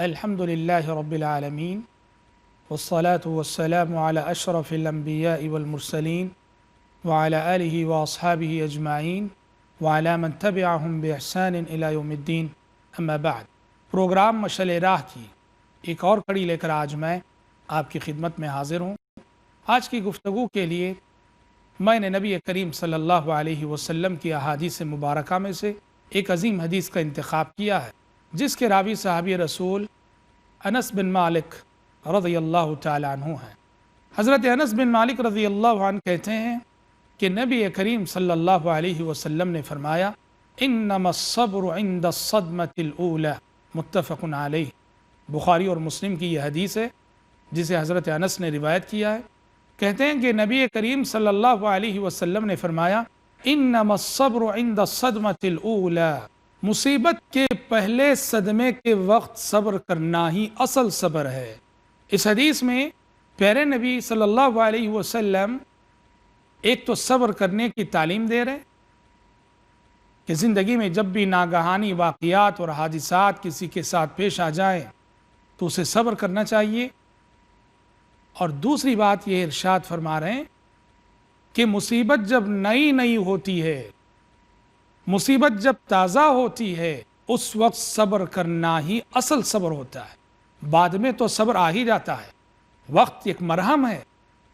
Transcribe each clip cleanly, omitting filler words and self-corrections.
الحمد للہ رب العالمین والصلاة والسلام علی اشرف الانبیاء والمرسلین وعلی آلہ واصحابہ اجمعین وعلی من تبعہم باحسان الی یوم الدین اما بعد۔ پروگرام مشعل راہ کی ایک اور کڑی لے کر آج میں آپ کی خدمت میں حاضر ہوں۔ آج کی گفتگو کے لیے میں نے نبی کریم صلی اللہ علیہ وسلم کی احادیث مبارکہ میں سے ایک عظیم حدیث کا انتخاب کیا ہے، جس کے راوی صحابی رسول انس بن مالک رضی اللہ تعالی عنہ ہیں۔ حضرت انس بن مالک رضی اللہ عنہ کہتے ہیں کہ نبی کریم صلی اللہ علیہ وسلم نے فرمایا انما الصبر عند الصدمة الاولى، متفق علیہ۔ بخاری اور مسلم کی یہ حدیث ہے جسے حضرت انس نے روایت کیا ہے۔ کہتے ہیں کہ نبی کریم صلی اللہ علیہ وسلم نے فرمایا انما الصبر عند الصدمة الاولى، مصیبت کے پہلے صدمے کے وقت صبر کرنا ہی اصل صبر ہے۔ اس حدیث میں پیارے نبی صلی اللہ علیہ وسلم ایک تو صبر کرنے کی تعلیم دے رہے کہ زندگی میں جب بھی ناگہانی واقعات اور حادثات کسی کے ساتھ پیش آ جائیں تو اسے صبر کرنا چاہیے، اور دوسری بات یہ ارشاد فرما رہے ہیں کہ مصیبت جب نئی ہوتی ہے، مصیبت جب تازہ ہوتی ہے، اس وقت صبر کرنا ہی اصل صبر ہوتا ہے۔ بعد میں تو صبر آ ہی جاتا ہے۔ وقت ایک مرہم ہے،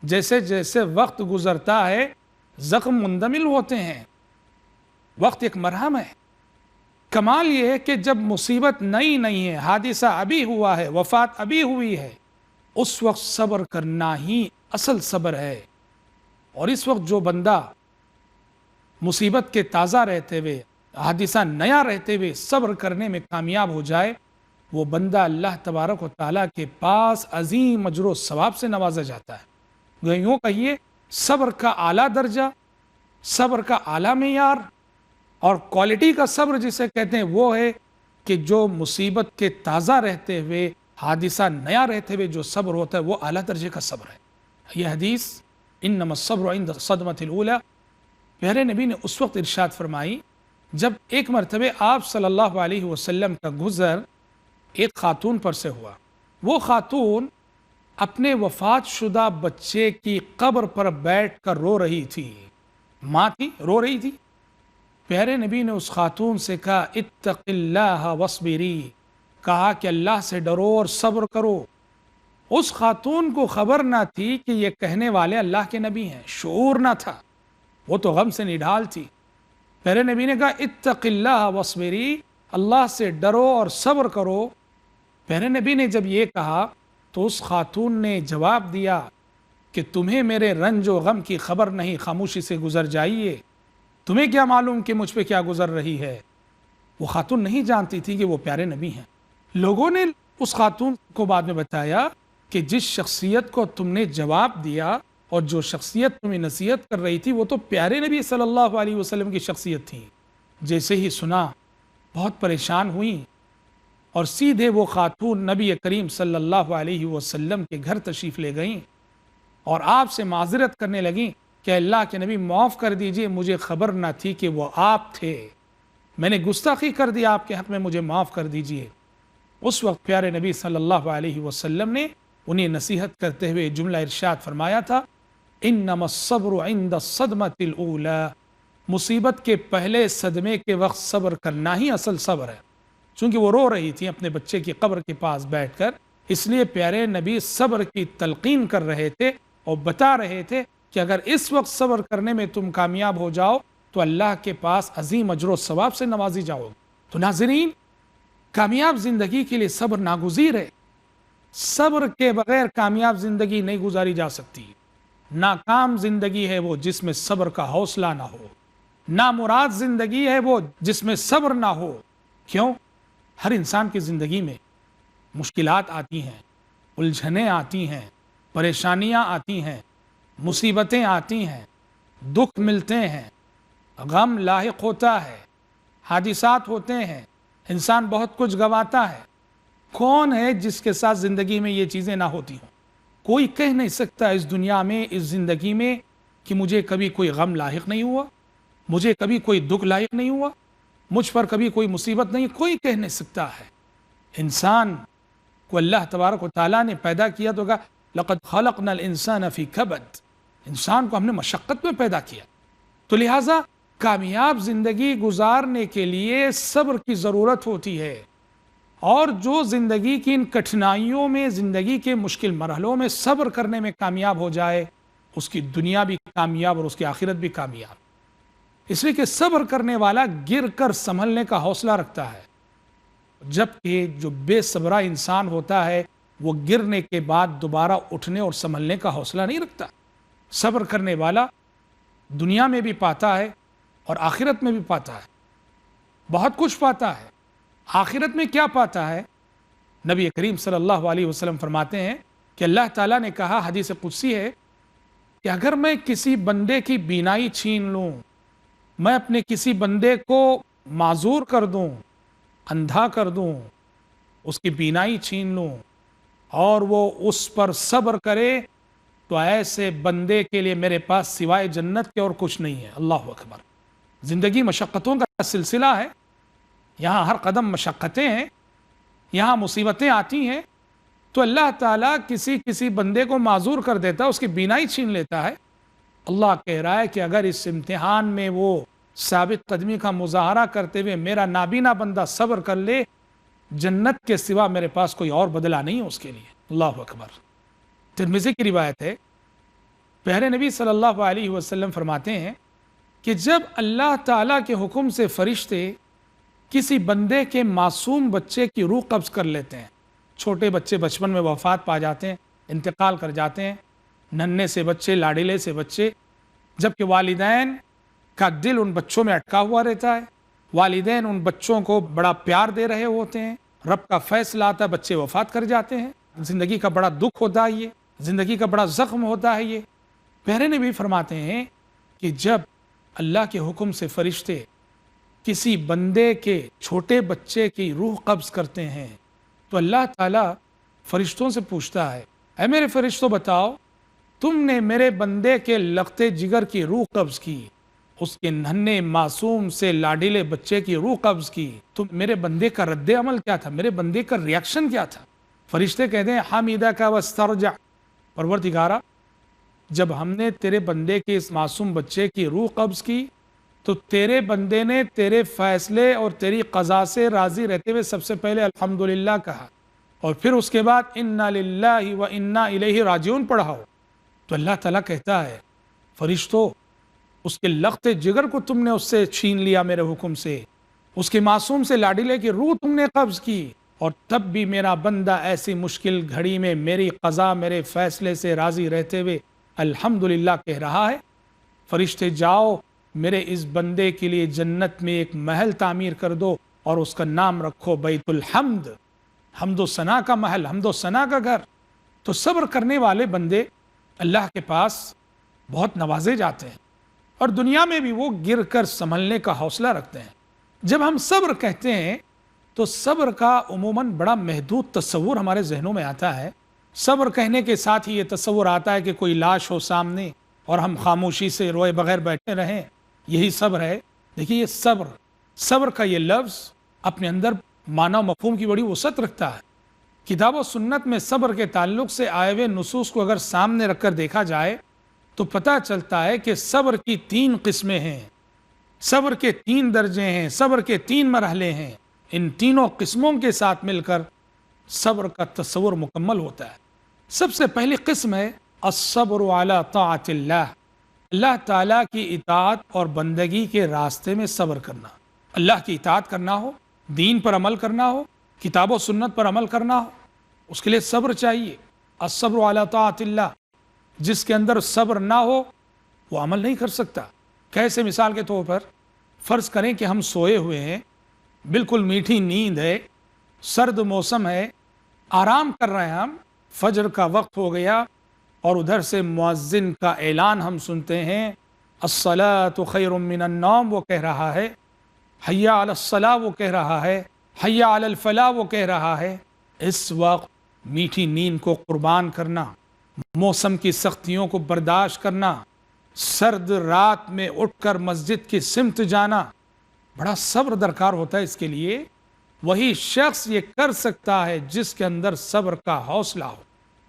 جیسے جیسے وقت گزرتا ہے زخم مندمل ہوتے ہیں۔ وقت ایک مرہم ہے۔ کمال یہ ہے کہ جب مصیبت نئی ہے، حادثہ ابھی ہوا ہے، وفات ابھی ہوئی ہے، اس وقت صبر کرنا ہی اصل صبر ہے۔ اور اس وقت جو بندہ مصیبت کے تازہ رہتے ہوئے، حادثہ نیا رہتے ہوئے صبر کرنے میں کامیاب ہو جائے، وہ بندہ اللہ تبارک و تعالیٰ کے پاس عظیم اجر و ثواب سے نوازا جاتا ہے۔ یوں کہیے صبر کا اعلیٰ درجہ، صبر کا اعلیٰ معیار اور کوالٹی کا صبر جسے کہتے ہیں وہ ہے کہ جو مصیبت کے تازہ رہتے ہوئے، حادثہ نیا رہتے ہوئے جو صبر ہوتا ہے وہ اعلیٰ درجے کا صبر ہے۔ یہ حدیث انما الصبر عند الصدمة الاولى پیارے نبی نے اس وقت ارشاد فرمائی جب ایک مرتبہ آپ صلی اللہ علیہ وسلم کا گزر ایک خاتون پر سے ہوا۔ وہ خاتون اپنے وفات شدہ بچے کی قبر پر بیٹھ کر رو رہی تھی، ماں تھی، رو رہی تھی۔ پیارے نبی نے اس خاتون سے کہا اتق اللہ واصبری، کہا کہ اللہ سے ڈرو اور صبر کرو۔ اس خاتون کو خبر نہ تھی کہ یہ کہنے والے اللہ کے نبی ہیں، شعور نہ تھا، وہ تو غم سے نڈھال تھی۔ پیارے نبی نے کہا اتق اللہ واصبری، اللہ سے ڈرو اور صبر کرو۔ پیارے نبی نے جب یہ کہا تو اس خاتون نے جواب دیا کہ تمہیں میرے رنج و غم کی خبر نہیں، خاموشی سے گزر جائیے، تمہیں کیا معلوم کہ مجھ پہ کیا گزر رہی ہے۔ وہ خاتون نہیں جانتی تھی کہ وہ پیارے نبی ہیں۔ لوگوں نے اس خاتون کو بعد میں بتایا کہ جس شخصیت کو تم نے جواب دیا اور جو شخصیت تمہیں نصیحت کر رہی تھی وہ تو پیارے نبی صلی اللہ علیہ وسلم کی شخصیت تھی۔ جیسے ہی سنا بہت پریشان ہوئیں اور سیدھے وہ خاتون نبی کریم صلی اللہ علیہ وسلم کے گھر تشریف لے گئیں اور آپ سے معذرت کرنے لگیں کہ اللہ کے نبی معاف کر دیجئے، مجھے خبر نہ تھی کہ وہ آپ تھے، میں نے گستاخی کر دیا آپ کے حق میں، مجھے معاف کر دیجئے۔ اس وقت پیارے نبی صلی اللہ علیہ وسلم نے انہیں نصیحت کرتے ہوئے جملہ ارشاد فرمایا تھا انما الصبر عند الصدمة الاولى، مصیبت کے پہلے صدمے کے وقت صبر کرنا ہی اصل صبر ہے۔ چونکہ وہ رو رہی تھی اپنے بچے کی قبر کے پاس بیٹھ کر، اس لیے پیارے نبی صبر کی تلقین کر رہے تھے اور بتا رہے تھے کہ اگر اس وقت صبر کرنے میں تم کامیاب ہو جاؤ تو اللہ کے پاس عظیم اجر و ثواب سے نوازی جاؤ گے۔ تو ناظرین، کامیاب زندگی کے لیے صبر ناگزیر ہے۔ صبر کے بغیر کامیاب زندگی نہیں گزاری جا سکتی۔ ناکام زندگی ہے وہ جس میں صبر کا حوصلہ نہ ہو، نامراد زندگی ہے وہ جس میں صبر نہ ہو۔ کیوں؟ ہر انسان کی زندگی میں مشکلات آتی ہیں، الجھنیں آتی ہیں، پریشانیاں آتی ہیں، مصیبتیں آتی ہیں، دکھ ملتے ہیں، غم لاحق ہوتا ہے، حادثات ہوتے ہیں، انسان بہت کچھ گنواتا ہے۔ کون ہے جس کے ساتھ زندگی میں یہ چیزیں نہ ہوتی ہوں؟ کوئی کہہ نہیں سکتا اس دنیا میں، اس زندگی میں کہ مجھے کبھی کوئی غم لاحق نہیں ہوا، مجھے کبھی کوئی دکھ لاحق نہیں ہوا، مجھ پر کبھی کوئی مصیبت نہیں، کوئی کہہ نہیں سکتا ہے۔ انسان کو اللہ تبارک و تعالیٰ نے پیدا کیا تو کہا لقد خلقنا الانسان فی کبد، انسان کو ہم نے مشقت میں پیدا کیا. تو لہٰذا کامیاب زندگی گزارنے کے لیے صبر کی ضرورت ہوتی ہے، اور جو زندگی کی ان کٹھنائیوں میں، زندگی کے مشکل مرحلوں میں صبر کرنے میں کامیاب ہو جائے، اس کی دنیا بھی کامیاب اور اس کی آخرت بھی کامیاب. اس لیے کہ صبر کرنے والا گر کر سنبھلنے کا حوصلہ رکھتا ہے، جبکہ جو بے صبرہ انسان ہوتا ہے وہ گرنے کے بعد دوبارہ اٹھنے اور سنبھلنے کا حوصلہ نہیں رکھتا. صبر کرنے والا دنیا میں بھی پاتا ہے اور آخرت میں بھی پاتا ہے، بہت کچھ پاتا ہے. آخرت میں کیا پاتا ہے؟ نبی کریم صلی اللہ علیہ وسلم فرماتے ہیں کہ اللہ تعالیٰ نے کہا، حدیث قدسی ہے، کہ اگر میں کسی بندے کی بینائی چھین لوں، میں اپنے کسی بندے کو معذور کر دوں، اندھا کر دوں، اس کی بینائی چھین لوں، اور وہ اس پر صبر کرے، تو ایسے بندے کے لیے میرے پاس سوائے جنت کے اور کچھ نہیں ہے. اللہ اکبر. زندگی مشقتوں کا سلسلہ ہے، یہاں ہر قدم مشقتیں ہیں، یہاں مصیبتیں آتی ہیں، تو اللہ تعالیٰ کسی بندے کو معذور کر دیتا ہے، اس کی بینائی چھین لیتا ہے. اللہ کہہ رہا ہے کہ اگر اس امتحان میں وہ ثابت قدمی کا مظاہرہ کرتے ہوئے میرا نابینا بندہ صبر کر لے، جنت کے سوا میرے پاس کوئی اور بدلہ نہیں ہے اس کے لیے. اللہ اکبر. ترمذی کی روایت ہے، پیارے نبی صلی اللہ علیہ وسلم فرماتے ہیں کہ جب اللہ تعالیٰ کے حکم سے فرشتے کسی بندے کے معصوم بچے کی روح قبض کر لیتے ہیں، چھوٹے بچے بچپن میں وفات پا جاتے ہیں، انتقال کر جاتے ہیں، ننھے سے بچے، لاڈلے سے بچے، جبکہ والدین کا دل ان بچوں میں اٹکا ہوا رہتا ہے، والدین ان بچوں کو بڑا پیار دے رہے ہوتے ہیں، رب کا فیصلہ آتا ہے، بچے وفات کر جاتے ہیں. زندگی کا بڑا دکھ ہوتا ہے، یہ زندگی کا بڑا زخم ہوتا ہے. یہ پیارے نبی فرماتے ہیں کہ جب اللہ کے حکم سے فرشتے کسی بندے کے چھوٹے بچے کی روح قبض کرتے ہیں تو اللہ تعالیٰ فرشتوں سے پوچھتا ہے، اے میرے فرشتوں بتاؤ، تم نے میرے بندے کے لختے جگر کی روح قبض کی، اس کے ننھے معصوم سے لاڈلے بچے کی روح قبض کی، تو میرے بندے کا رد عمل کیا تھا، میرے بندے کا ریاکشن کیا تھا؟ فرشتے کہتے ہیں حمیدہ کا واسترجع، پروردگارا جب ہم نے تیرے بندے کے اس معصوم بچے کی روح قبض کی تو تیرے بندے نے تیرے فیصلے اور تیری قضا سے راضی رہتے ہوئے سب سے پہلے الحمدللہ کہا، اور پھر اس کے بعد انا للہ و انا الیہ راجعون پڑھا ہو. تو اللہ تعالیٰ کہتا ہے فرشتوں، اس کے لخت جگر کو تم نے اس سے چھین لیا میرے حکم سے، اس کے معصوم سے لاڈلے کی روح تم نے قبض کی، اور تب بھی میرا بندہ ایسی مشکل گھڑی میں میری قضا، میرے فیصلے سے راضی رہتے ہوئے الحمدللہ کہہ رہا ہے. فرشتے جاؤ میرے اس بندے کے لیے جنت میں ایک محل تعمیر کر دو اور اس کا نام رکھو بیت الحمد، حمد و ثنا کا محل، حمد و ثنا کا گھر. تو صبر کرنے والے بندے اللہ کے پاس بہت نوازے جاتے ہیں، اور دنیا میں بھی وہ گر کر سنبھلنے کا حوصلہ رکھتے ہیں. جب ہم صبر کہتے ہیں تو صبر کا عموماً بڑا محدود تصور ہمارے ذہنوں میں آتا ہے. صبر کہنے کے ساتھ ہی یہ تصور آتا ہے کہ کوئی لاش ہو سامنے اور ہم خاموشی سے روئے بغیر بیٹھے رہیں، یہی صبر ہے. دیکھیے، یہ صبر کا یہ لفظ اپنے اندر معنی و مفہوم کی بڑی وسعت رکھتا ہے. کتاب و سنت میں صبر کے تعلق سے آئے ہوئے نصوص کو اگر سامنے رکھ کر دیکھا جائے تو پتہ چلتا ہے کہ صبر کی 3 قسمیں ہیں، صبر کے 3 درجے ہیں، صبر کے 3 مرحلے ہیں. ان تینوں قسموں کے ساتھ مل کر صبر کا تصور مکمل ہوتا ہے. سب سے پہلی قسم ہے الصبر علی طاعت اللہ، اللہ تعالیٰ کی اطاعت اور بندگی کے راستے میں صبر کرنا. اللہ کی اطاعت کرنا ہو، دین پر عمل کرنا ہو، کتاب و سنت پر عمل کرنا ہو، اس کے لیے صبر چاہیے. الصبر علی طاعت اللہ، جس کے اندر صبر نہ ہو وہ عمل نہیں کر سکتا. کیسے؟ مثال کے طور پر فرض کریں کہ ہم سوئے ہوئے ہیں، بالکل میٹھی نیند ہے، سرد موسم ہے، آرام کر رہے ہیں، ہم فجر کا وقت ہو گیا اور ادھر سے مؤذن کا اعلان ہم سنتے ہیں، الصلاۃ خیر من النوم وہ کہہ رہا ہے، حی علی الصلاۃ وہ کہہ رہا ہے، حی علی الفلاح وہ کہہ رہا ہے. اس وقت میٹھی نیند کو قربان کرنا، موسم کی سختیوں کو برداشت کرنا، سرد رات میں اٹھ کر مسجد کی سمت جانا، بڑا صبر درکار ہوتا ہے اس کے لیے. وہی شخص یہ کر سکتا ہے جس کے اندر صبر کا حوصلہ ہو،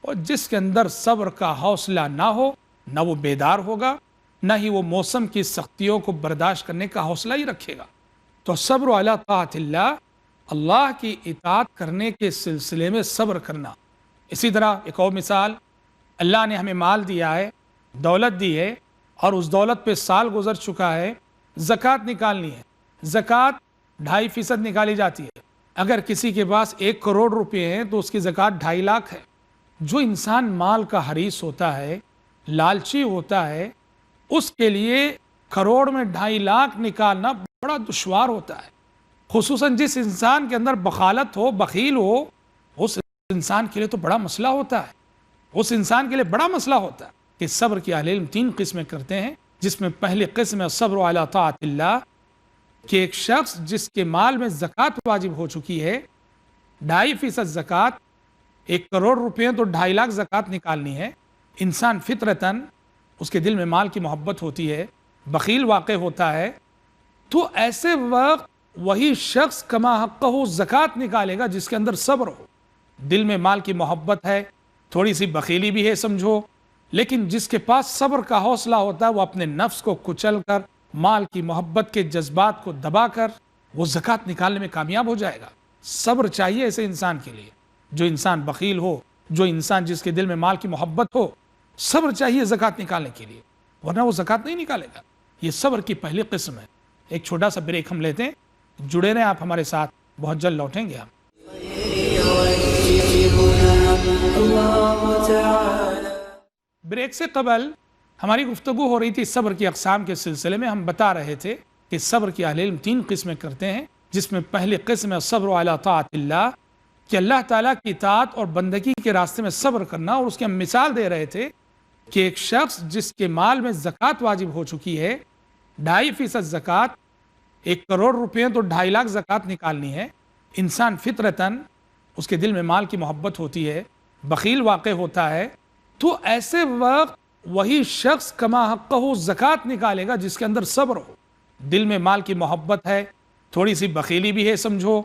اور جس کے اندر صبر کا حوصلہ نہ ہو، نہ وہ بیدار ہوگا، نہ ہی وہ موسم کی سختیوں کو برداشت کرنے کا حوصلہ ہی رکھے گا۔ تو صبر علی طاعت اللہ، اللہ کی اطاعت کرنے کے سلسلے میں صبر کرنا۔ اسی طرح ایک اور مثال، اللہ نے ہمیں مال دیا ہے، دولت دی ہے، اور اس دولت پہ سال گزر چکا ہے، زکوٰۃ نکالنی ہے۔ زکوٰۃ 2.5% نکالی جاتی ہے۔ اگر کسی کے پاس 1 کروڑ روپے ہیں تو اس کی زکوٰۃ 2.5 لاکھ ہے۔ جو انسان مال کا حریص ہوتا ہے، لالچی ہوتا ہے، اس کے لیے کروڑ میں 2.5 لاکھ نکالنا بڑا دشوار ہوتا ہے۔ خصوصاً جس انسان کے اندر بخالت ہو، بخیل ہو، اس انسان کے لیے تو بڑا مسئلہ ہوتا ہے۔ اس انسان کے لیے بڑا مسئلہ ہوتا ہے کہ صبر کی اہل علم 3 قسمیں کرتے ہیں، جس میں پہلی قسم ہے صبر علی طاعت اللہ، کہ ایک شخص جس کے مال میں زکوٰۃ واجب ہو چکی ہے، 2.5% زکوٰۃ، 1 کروڑ روپے ہیں تو 2.5 لاکھ زکوٰۃ نکالنی ہے۔ انسان فطرتاً اس کے دل میں مال کی محبت ہوتی ہے، بخیل واقع ہوتا ہے، تو ایسے وقت وہی شخص کما حقہ زکوٰۃ نکالے گا جس کے اندر صبر ہو۔ دل میں مال کی محبت ہے، تھوڑی سی بخیلی بھی ہے سمجھو، لیکن جس کے پاس صبر کا حوصلہ ہوتا ہے وہ اپنے نفس کو کچل کر، مال کی محبت کے جذبات کو دبا کر وہ زکوٰۃ نکالنے میں کامیاب ہو جائے گا۔ صبر چاہیے ایسے انسان کے لیے، جو انسان بخیل ہو، جو انسان جس کے دل میں مال کی محبت ہو، صبر چاہیے زکوٰۃ نکالنے کے لیے، ورنہ وہ زکوٰۃ نہیں نکالے گا۔ یہ صبر کی پہلی قسم ہے۔ ایک چھوٹا سا بریک ہم لیتے ہیں، جڑے رہیں آپ ہمارے ساتھ، بہت جلد لوٹیں گے ہم۔ بریک سے قبل ہماری گفتگو ہو رہی تھی صبر کی اقسام کے سلسلے میں۔ ہم بتا رہے تھے کہ صبر کی اہل علم 3 قسمیں کرتے ہیں، جس میں پہلی قسم ہے صبر علی طاعت اللہ، کہ اللہ تعالیٰ کی اطاعت اور بندگی کے راستے میں صبر کرنا۔ اور اس کی ہم مثال دے رہے تھے کہ ایک شخص جس کے مال میں زکوٰۃ واجب ہو چکی ہے، 2.5% زکوٰۃ، 1 کروڑ روپے ہیں تو 2.5 لاکھ زکوٰۃ نکالنی ہے۔ انسان فطرتاً اس کے دل میں مال کی محبت ہوتی ہے، بخیل واقع ہوتا ہے، تو ایسے وقت وہی شخص کما حقہ زکوٰۃ نکالے گا جس کے اندر صبر ہو۔ دل میں مال کی محبت ہے، تھوڑی سی بخیلی بھی ہے سمجھو،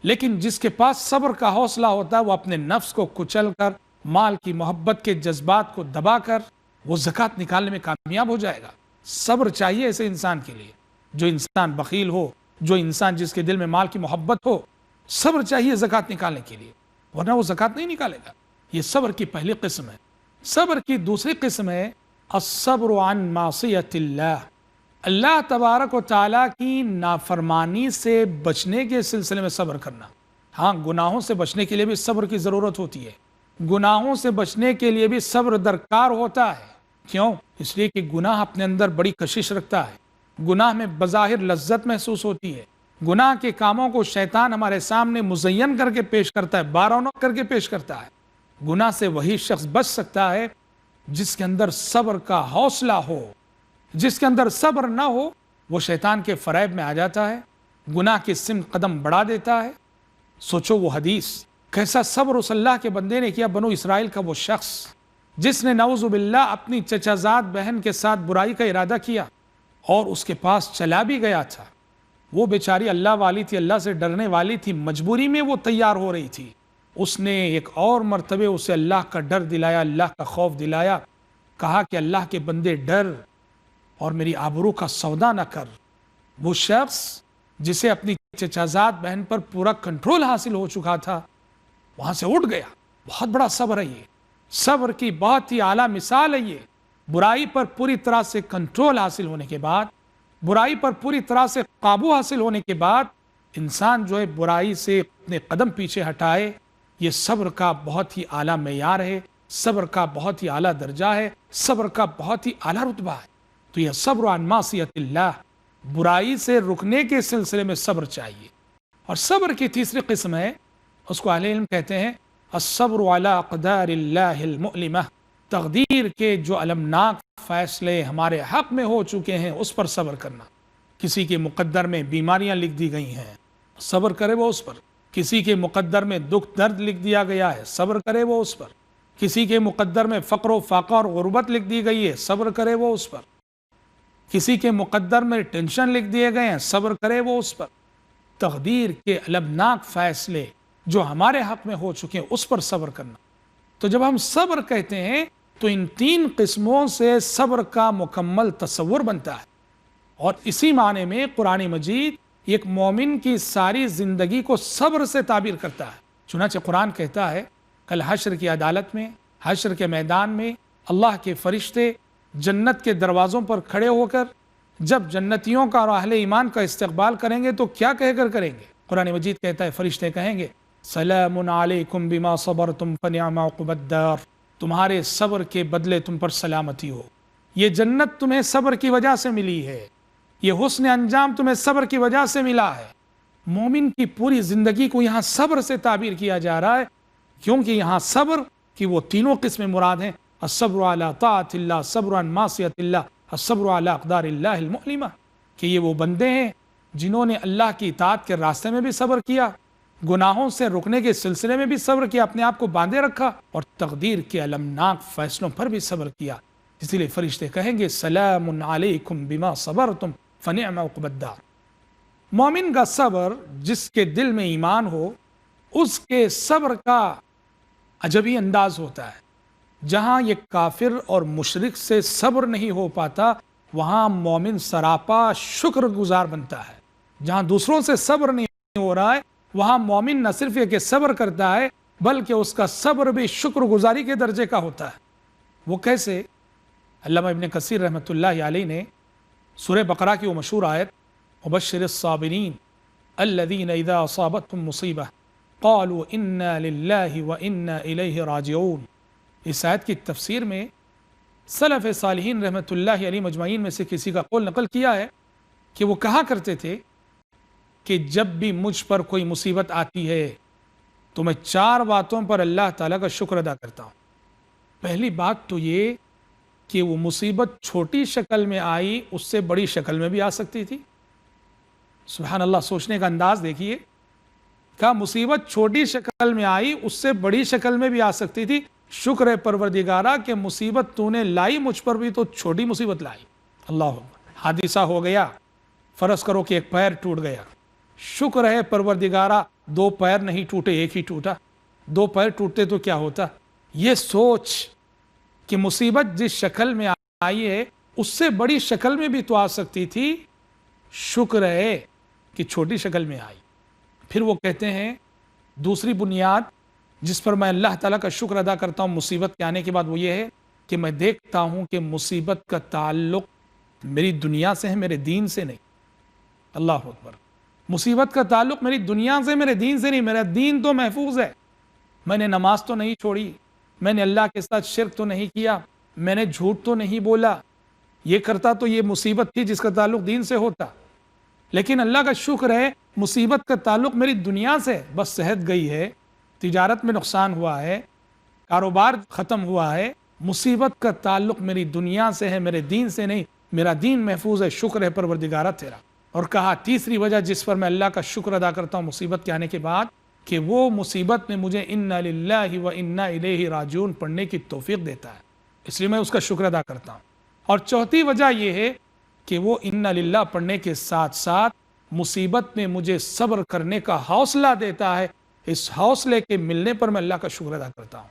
لیکن جس کے پاس صبر کا حوصلہ ہوتا ہے وہ اپنے نفس کو کچل کر، مال کی محبت کے جذبات کو دبا کر وہ زکوٰۃ نکالنے میں کامیاب ہو جائے گا۔ صبر چاہیے ایسے انسان کے لیے، جو انسان بخیل ہو، جو انسان جس کے دل میں مال کی محبت ہو، صبر چاہیے زکوٰۃ نکالنے کے لیے، ورنہ وہ زکوٰۃ نہیں نکالے گا۔ یہ صبر کی پہلی قسم ہے۔ صبر کی دوسری قسم ہے الصبر عن معصیت اللہ، اللہ تبارک و تعالیٰ کی نافرمانی سے بچنے کے سلسلے میں صبر کرنا۔ ہاں، گناہوں سے بچنے کے لیے بھی صبر کی ضرورت ہوتی ہے، گناہوں سے بچنے کے لیے بھی صبر درکار ہوتا ہے۔ کیوں؟ اس لیے کہ گناہ اپنے اندر بڑی کشش رکھتا ہے، گناہ میں بظاہر لذت محسوس ہوتی ہے، گناہ کے کاموں کو شیطان ہمارے سامنے مزین کر کے پیش کرتا ہے، بارونق کر کے پیش کرتا ہے۔ گناہ سے وہی شخص بچ سکتا ہے جس کے اندر صبر کا حوصلہ ہو۔ جس کے اندر صبر نہ ہو وہ شیطان کے فریب میں آ جاتا ہے، گناہ کی سمت قدم بڑھا دیتا ہے۔ سوچو وہ حدیث، کیسا صبر اس اللہ کے بندے نے کیا، بنو اسرائیل کا وہ شخص جس نے نعوذ باللہ اپنی چچا زاد بہن کے ساتھ برائی کا ارادہ کیا اور اس کے پاس چلا بھی گیا تھا۔ وہ بیچاری اللہ والی تھی، اللہ سے ڈرنے والی تھی، مجبوری میں وہ تیار ہو رہی تھی۔ اس نے ایک اور مرتبہ اسے اللہ کا ڈر دلایا، اللہ کا خوف دلایا، کہا کہ اللہ کے بندے ڈر اور میری آبرو کا سودا نہ کر۔ وہ شخص جسے اپنی چچا زاد بہن پر پورا کنٹرول حاصل ہو چکا تھا، وہاں سے اٹھ گیا۔ بہت بڑا صبر ہے یہ، صبر کی بہت ہی اعلیٰ مثال ہے یہ۔ برائی پر پوری طرح سے کنٹرول حاصل ہونے کے بعد، برائی پر پوری طرح سے قابو حاصل ہونے کے بعد انسان جو ہے برائی سے اپنے قدم پیچھے ہٹائے، یہ صبر کا بہت ہی اعلیٰ معیار ہے، صبر کا بہت ہی اعلیٰ درجہ ہے، صبر کا بہت ہی اعلیٰ رتبہ ہے۔ تو یہ صبر عن معصیت اللہ، برائی سے رکنے کے سلسلے میں صبر چاہیے۔ اور صبر کی تیسری قسم ہے، اس کو اہل علم کہتے ہیں الصبر علی اقدار اللہ المؤلمہ، تقدیر کے جو المناک فیصلے ہمارے حق میں ہو چکے ہیں اس پر صبر کرنا۔ کسی کے مقدر میں بیماریاں لکھ دی گئی ہیں، صبر کرے وہ اس پر۔ کسی کے مقدر میں دکھ درد لکھ دیا گیا ہے، صبر کرے وہ اس پر۔ کسی کے مقدر میں فقر و فاقہ اور غربت لکھ دی گئی ہے، صبر کرے وہ اس پر۔ کسی کے مقدر میں ٹینشن لکھ دیے گئے ہیں، صبر کرے وہ اس پر۔ تقدیر کے المناک فیصلے جو ہمارے حق میں ہو چکے ہیں اس پر صبر کرنا۔ تو جب ہم صبر کہتے ہیں تو ان 3 قسموں سے صبر کا مکمل تصور بنتا ہے، اور اسی معنی میں قرآن مجید ایک مومن کی ساری زندگی کو صبر سے تعبیر کرتا ہے۔ چنانچہ قرآن کہتا ہے کل حشر کی عدالت میں، حشر کے میدان میں اللہ کے فرشتے جنت کے دروازوں پر کھڑے ہو کر جب جنتیوں کا اور اہل ایمان کا استقبال کریں گے تو کیا کہہ کر کریں گے؟ قرآن مجید کہتا ہے فرشتے کہیں گے سلام علیکم بما صبرتم فنعم عقبی الدار، تمہارے صبر کے بدلے تم پر سلامتی ہو، یہ جنت تمہیں صبر کی وجہ سے ملی ہے، یہ حسن انجام تمہیں صبر کی وجہ سے ملا ہے۔ مومن کی پوری زندگی کو یہاں صبر سے تعبیر کیا جا رہا ہے، کیونکہ یہاں صبر کی وہ تینوں قسمیں مراد ہیں، الصبر علی طاعت اللہ، صبر عن معصیت اللہ، الصبر علی اقدار اللہ المؤلمہ، کہ یہ وہ بندے ہیں جنہوں نے اللہ کی اطاعت کے راستے میں بھی صبر کیا، گناہوں سے رکنے کے سلسلے میں بھی صبر کیا، اپنے آپ کو باندھے رکھا، اور تقدیر کے المناک فیصلوں پر بھی صبر کیا۔ اسی لیے فرشتے کہیں گے سلام علیکم بما صبرتم فنعم عقبی الدار۔ مومن کا صبر، جس کے دل میں ایمان ہو، اس کے صبر کا عجبی انداز ہوتا ہے۔ جہاں یہ کافر اور مشرک سے صبر نہیں ہو پاتا وہاں مومن سراپا شکر گزار بنتا ہے۔ جہاں دوسروں سے صبر نہیں ہو رہا ہے وہاں مومن نہ صرف یہ کہ صبر کرتا ہے بلکہ اس کا صبر بھی شکر گزاری کے درجے کا ہوتا ہے۔ وہ کیسے؟ علامہ ابن کثیر رحمۃ اللہ علیہ نے سورہ بقرہ کی وہ مشہور آیت وبشر الصابرین الذین اذا اصابتهم مصیبہ قالوا انا للہ وانا الیہ راجعون، اس آیت کی تفسیر میں سلف صالحین رحمۃ اللہ علیہ مجمعین میں سے کسی کا قول نقل کیا ہے کہ وہ کہا کرتے تھے کہ جب بھی مجھ پر کوئی مصیبت آتی ہے تو میں 4 باتوں پر اللہ تعالیٰ کا شکر ادا کرتا ہوں۔ پہلی بات تو یہ کہ وہ مصیبت چھوٹی شکل میں آئی، اس سے بڑی شکل میں بھی آ سکتی تھی۔ سبحان اللہ، سوچنے کا انداز دیکھیے، کہا مصیبت چھوٹی شکل میں آئی، اس سے بڑی شکل میں بھی آ سکتی تھی، شکر ہے پروردگارہ کہ مصیبت تو نے لائی مجھ پر بھی تو چھوٹی مصیبت لائی۔ اللہ حادثہ ہو گیا، فرض کرو کہ ایک پیر ٹوٹ گیا، شکر ہے پروردگارہ 2 پیر نہیں ٹوٹے، ایک ہی ٹوٹا، 2 پیر ٹوٹتے تو کیا ہوتا۔ یہ سوچ کہ مصیبت جس شکل میں آئی ہے اس سے بڑی شکل میں بھی تو آ سکتی تھی، شکر ہے کہ چھوٹی شکل میں آئی۔ پھر وہ کہتے ہیں دوسری بنیاد جس پر میں اللہ تعالیٰ کا شکر ادا کرتا ہوں مصیبت کے آنے کے بعد وہ یہ ہے کہ میں دیکھتا ہوں کہ مصیبت کا تعلق میری دنیا سے ہے، میرے دین سے نہیں۔ اللہ اکبر، مصیبت کا تعلق میری دنیا سے، میرے دین سے نہیں۔ میرا دین تو محفوظ ہے، میں نے نماز تو نہیں چھوڑی، میں نے اللہ کے ساتھ شرک تو نہیں کیا، میں نے جھوٹ تو نہیں بولا، یہ کرتا تو یہ مصیبت تھی جس کا تعلق دین سے ہوتا۔ لیکن اللہ کا شکر ہے مصیبت کا تعلق میری دنیا سے، بس صحت گئی ہے، تجارت میں نقصان ہوا ہے، کاروبار ختم ہوا ہے، مصیبت کا تعلق میری دنیا سے ہے، میرے دین سے نہیں، میرا دین محفوظ ہے، شکر ہے پروردگارہ تیرا۔ اور کہا تیسری وجہ جس پر میں اللہ کا شکر ادا کرتا ہوں مصیبت کے آنے کے بعد کہ وہ مصیبت میں مجھے انا للہ و انا الیہ راجعون پڑھنے کی توفیق دیتا ہے، اس لیے میں اس کا شکر ادا کرتا ہوں۔ اور چوتھی وجہ یہ ہے کہ وہ انا للہ پڑھنے کے ساتھ ساتھ مصیبت میں مجھے صبر کرنے کا حوصلہ دیتا ہے، اس حوصلے کے ملنے پر میں اللہ کا شکر ادا کرتا ہوں۔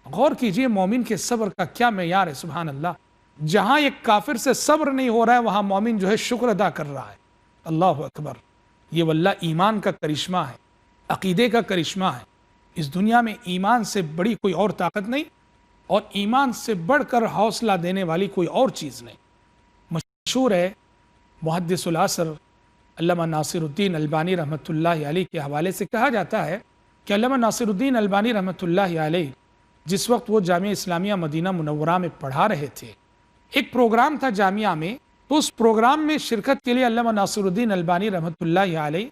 غور کیجئے مومن کے صبر کا کیا معیار ہے، سبحان اللہ۔ جہاں ایک کافر سے صبر نہیں ہو رہا ہے وہاں مومن جو ہے شکر ادا کر رہا ہے۔ اللہ اکبر، یہ واللہ ایمان کا کرشمہ ہے، عقیدے کا کرشمہ ہے۔ اس دنیا میں ایمان سے بڑی کوئی اور طاقت نہیں، اور ایمان سے بڑھ کر حوصلہ دینے والی کوئی اور چیز نہیں۔ مشہور ہے محدث العصر علامہ ناصر الدین البانی رحمۃ اللہ علیہ کے حوالے سے کہا جاتا ہے کہ علامہ ناصر الدین البانی رحمۃ اللہ علیہ جس وقت وہ جامعہ اسلامیہ مدینہ منورہ میں پڑھا رہے تھے، ایک پروگرام تھا جامعہ میں، تو اس پروگرام میں شرکت کے لیے علامہ ناصر الدین البانی رحمۃ اللہ علیہ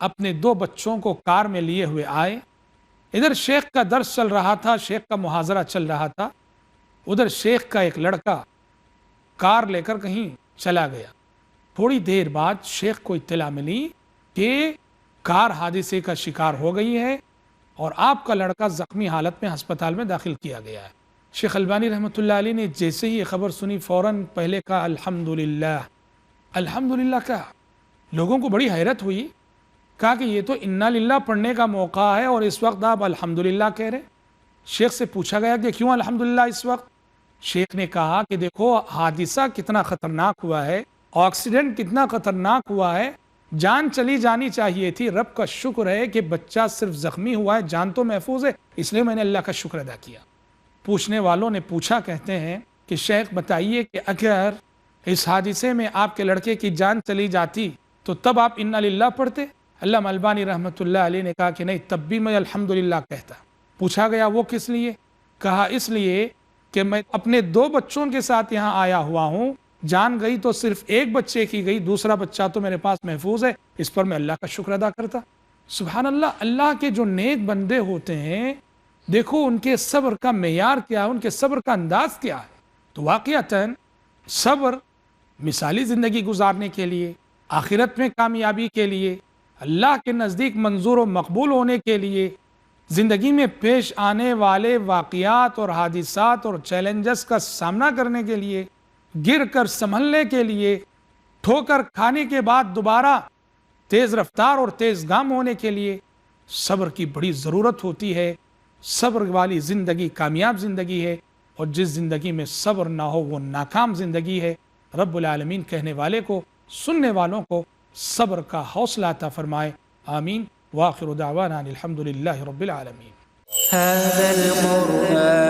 اپنے 2 بچوں کو کار میں لیے ہوئے آئے۔ ادھر شیخ کا درس چل رہا تھا، شیخ کا محاضرہ چل رہا تھا، ادھر شیخ کا ایک لڑکا کار لے کر کہیں چلا گیا۔ تھوڑی دیر بعد شیخ کو اطلاع ملی کہ کار حادثے کا شکار ہو گئی ہے اور آپ کا لڑکا زخمی حالت میں ہسپتال میں داخل کیا گیا ہے۔ شیخ البانی رحمۃ اللہ علیہ نے جیسے ہی یہ خبر سنی فوراً پہلے کہا الحمدللہ، الحمدللہ کہا۔ لوگوں کو بڑی حیرت ہوئی کہا کہ یہ تو انا للہ پڑھنے کا موقع ہے اور اس وقت آپ الحمدللہ کہہ رہے ہیں۔ شیخ سے پوچھا گیا کہ کیوں الحمدللہ اس وقت؟ شیخ نے کہا کہ دیکھو حادثہ کتنا خطرناک ہوا ہے، ایکسیڈنٹ کتنا خطرناک ہوا ہے، جان چلی جانی چاہیے تھی، رب کا شکر ہے کہ بچہ صرف زخمی ہوا ہے، جان تو محفوظ ہے، اس لیے میں نے اللہ کا شکر ادا کیا۔ پوچھنے والوں نے پوچھا، کہتے ہیں کہ شیخ بتائیے کہ اگر اس حادثے میں آپ کے لڑکے کی جان چلی جاتی تو تب آپ انا للہ پڑھتے؟ علامہ البانی رحمۃ اللہ علیہ نے کہا کہ نہیں، تب بھی میں الحمدللہ کہتا۔ پوچھا گیا وہ کس لیے؟ کہا اس لیے کہ میں اپنے 2 بچوں کے ساتھ یہاں آیا ہوا ہوں، جان گئی تو صرف ایک بچے کی گئی، دوسرا بچہ تو میرے پاس محفوظ ہے، اس پر میں اللہ کا شکر ادا کرتا۔ سبحان اللہ، اللہ کے جو نیک بندے ہوتے ہیں، دیکھو ان کے صبر کا معیار کیا ہے، ان کے صبر کا انداز کیا ہے۔ تو واقعتاً صبر مثالی زندگی گزارنے کے لیے، آخرت میں کامیابی کے لیے، اللہ کے نزدیک منظور و مقبول ہونے کے لیے، زندگی میں پیش آنے والے واقعات اور حادثات اور چیلنجز کا سامنا کرنے کے لیے، گر کر سنبھلنے کے لیے، ٹھوکر کھانے کے بعد دوبارہ تیز رفتار اور تیز گام ہونے کے لیے صبر کی بڑی ضرورت ہوتی ہے۔ صبر والی زندگی کامیاب زندگی ہے، اور جس زندگی میں صبر نہ ہو وہ ناکام زندگی ہے۔ رب العالمین کہنے والے کو، سننے والوں کو صبر کا حوصلہ عطا فرمائے، آمین۔ وآخر دعوانا الحمد للہ رب العالمین۔ هذا القرآن